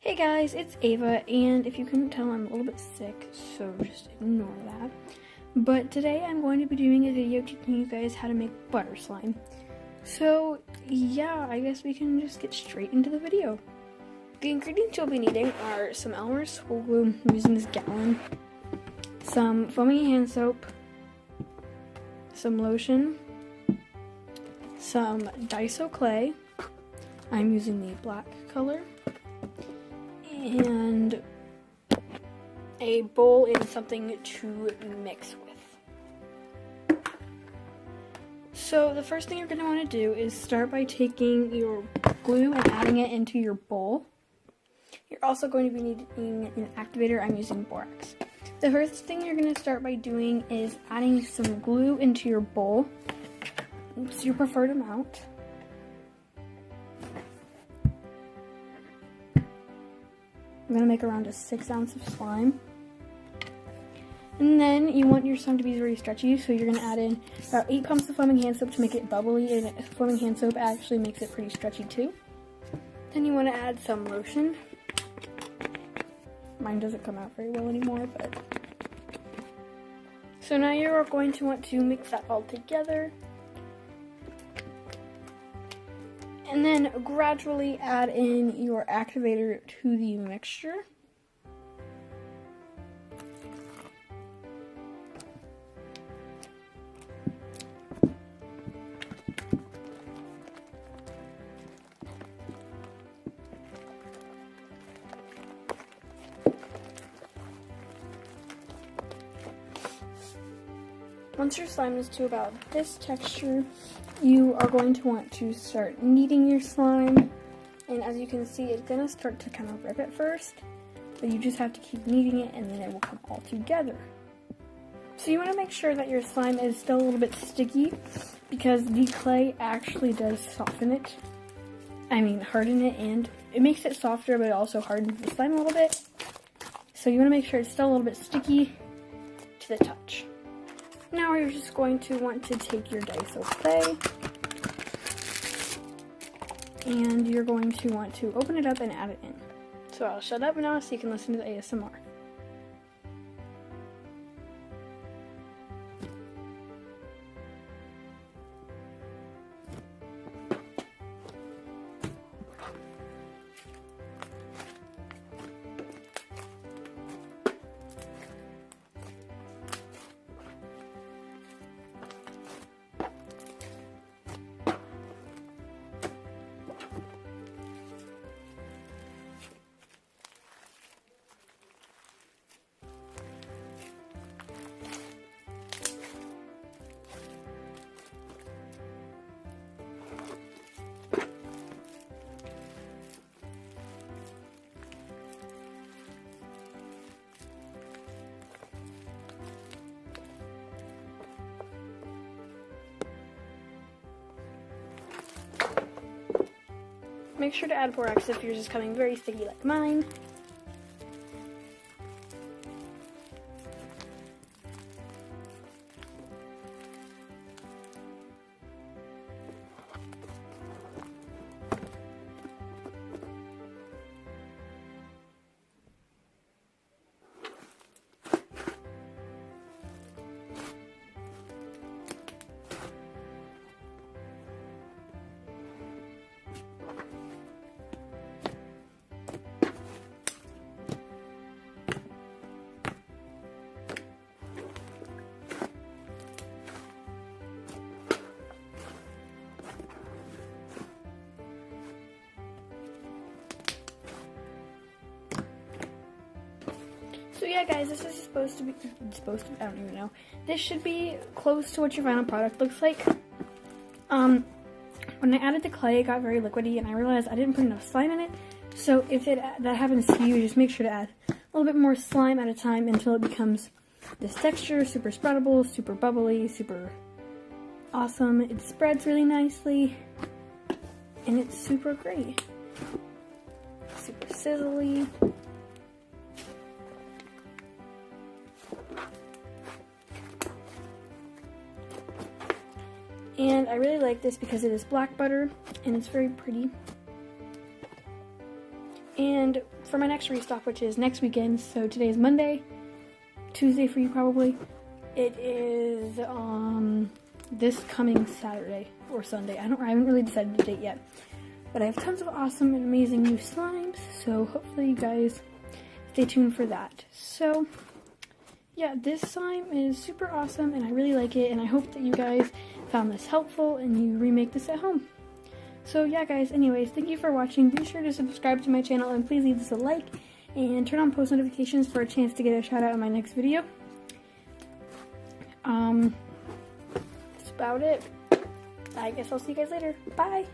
Hey guys, it's Ava, and if you couldn't tell, I'm a little bit sick, so just ignore that. But today I'm going to be doing a video teaching you guys how to make butter slime. So yeah, I guess we can just get straight into the video. The ingredients you'll be needing are some Elmer's school glue, I'm using this gallon, some foaming hand soap, some lotion, some Daiso clay, I'm using the black color, and a bowl and something to mix with. So the first thing you're going to want to do is start by taking your glue and adding it into your bowl. You're also going to be needing an activator. I'm using borax. The first thing you're going to start by doing is adding some glue into your bowl. It's your preferred amount. I'm going to make around a 6 ounce of slime. And then you want your slime to be very stretchy, so you're going to add in about 8 pumps of foaming hand soap to make it bubbly, and foaming hand soap actually makes it pretty stretchy too. Then you want to add some lotion. Mine doesn't come out very well anymore, but... So now you're going to want to mix that all together. And then gradually add in your activator to the mixture. Once your slime is to about this texture, you are going to want to start kneading your slime. And as you can see, it's going to start to kind of rip at first, but you just have to keep kneading it and then it will come all together. So you want to make sure that your slime is still a little bit sticky, because the clay actually does soften it. Harden it, and it makes it softer, but it also hardens the slime a little bit. So you want to make sure it's still a little bit sticky to the touch. Now you're just going to want to take your Daiso clay, and you're going to want to open it up and add it in. So I'll shut up now so you can listen to the ASMR. Make sure to add borax if yours is coming very sticky like mine. So yeah guys, this is supposed to be, I don't even know. This should be close to what your final product looks like. When I added the clay, it got very liquidy, and I realized I didn't put enough slime in it. So if that happens to you, just make sure to add a little bit more slime at a time until it becomes this texture, super spreadable, super bubbly, super awesome. It spreads really nicely, and it's super great. Super sizzly. And I really like this because it is black butter and it's very pretty. And for my next restock, which is next weekend, so today's Monday, Tuesday for you probably, it is this coming Saturday or Sunday. I haven't really decided the date yet. But I have tons of awesome and amazing new slimes, so hopefully you guys stay tuned for that. So yeah, this slime is super awesome and I really like it, and I hope that you guys found this helpful and you remake this at home. So yeah guys, anyways, thank you for watching. Be sure to subscribe to my channel and please leave this a like and turn on post notifications for a chance to get a shout out in my next video. That's about it. I guess I'll see you guys later. Bye!